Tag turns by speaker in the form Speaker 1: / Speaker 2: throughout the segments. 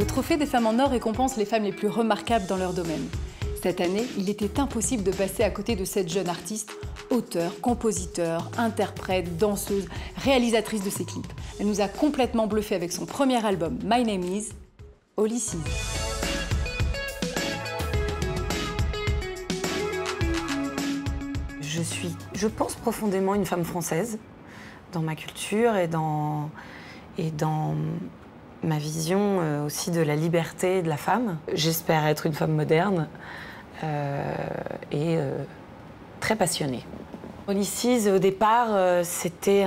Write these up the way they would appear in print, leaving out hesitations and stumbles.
Speaker 1: Trophée des femmes en or récompense les femmes les plus remarquables dans leur domaine. Cette année, il était impossible de passer à côté de cette jeune artiste, auteure, compositeur, interprète, danseuse, réalisatrice de ses clips. Elle nous a complètement bluffé avec son premier album My Name Is, Holy Seas.
Speaker 2: Je pense profondément une femme française dans ma culture et dans ma vision aussi de la liberté de la femme. J'espère être une femme moderne et très passionnée. Holy Seas, au départ, c'était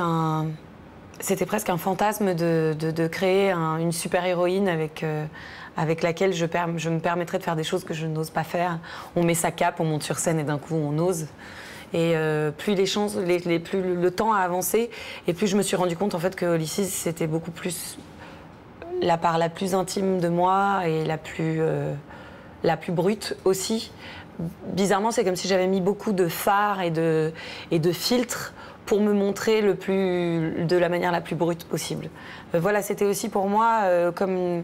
Speaker 2: presque un fantasme de créer une super-héroïne avec laquelle je me permettrais de faire des choses que je n'ose pas faire. On met sa cape, on monte sur scène et d'un coup on ose. Et plus plus le temps a avancé, et plus je me suis rendu compte en fait que Holy Seas, c'était beaucoup plus la part la plus intime de moi et la plus brute aussi. Bizarrement, c'est comme si j'avais mis beaucoup de fards et de filtres pour me montrer de la manière la plus brute possible. Voilà, c'était aussi pour moi comme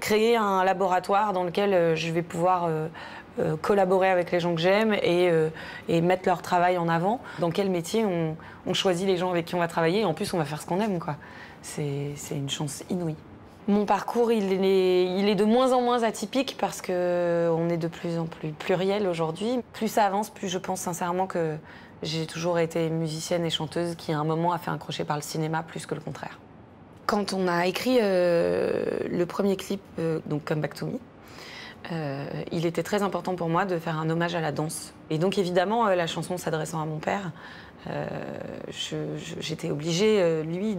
Speaker 2: créer un laboratoire dans lequel je vais pouvoir collaborer avec les gens que j'aime et mettre leur travail en avant. Dans quel métier on choisit les gens avec qui on va travailler, et en plus on va faire ce qu'on aime, quoi. C'est une chance inouïe. Mon parcours, il est de moins en moins atypique parce qu'on est de plus en plus pluriel aujourd'hui. Plus ça avance, plus je pense sincèrement que j'ai toujours été musicienne et chanteuse qui à un moment a fait un crochet par le cinéma plus que le contraire. Quand on a écrit le premier clip, donc Come Back to Me, il était très important pour moi de faire un hommage à la danse. Et donc évidemment, la chanson s'adressant à mon père, j'étais obligée, lui,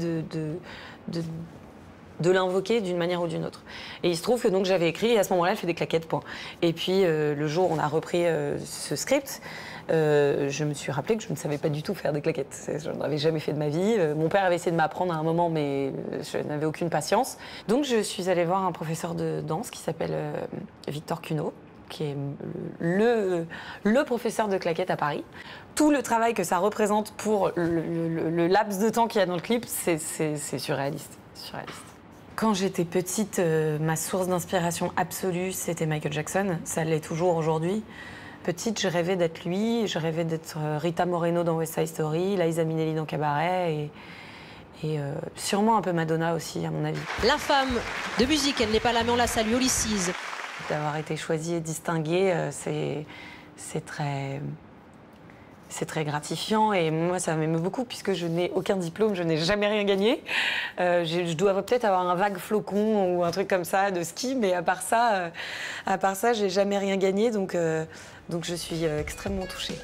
Speaker 2: de l'invoquer d'une manière ou d'une autre. Et il se trouve que donc j'avais écrit, et à ce moment-là, elle fait des claquettes, point. Et puis, le jour où on a repris ce script, je me suis rappelé que je ne savais pas du tout faire des claquettes. Je n'en avais jamais fait de ma vie. Mon père avait essayé de m'apprendre à un moment, mais je n'avais aucune patience. Donc, je suis allée voir un professeur de danse qui s'appelle Victor Cuneau, qui est le professeur de claquettes à Paris. Tout le travail que ça représente pour le laps de temps qu'il y a dans le clip, c'est surréaliste. Quand j'étais petite, ma source d'inspiration absolue, c'était Michael Jackson. Ça l'est toujours aujourd'hui. Petite, je rêvais d'être lui, je rêvais d'être Rita Moreno dans West Side Story, Liza Minnelli dans Cabaret et sûrement un peu Madonna aussi, à mon avis.
Speaker 3: La femme de musique, elle n'est pas là, mais on la salue, Holy Seas.
Speaker 2: D'avoir été choisie et distinguée, c'est très gratifiant et moi ça m'émeut beaucoup puisque je n'ai aucun diplôme, je n'ai jamais rien gagné. Je dois peut-être avoir un vague flocon ou un truc comme ça de ski, mais à part ça, j'ai jamais rien gagné, donc je suis extrêmement touchée.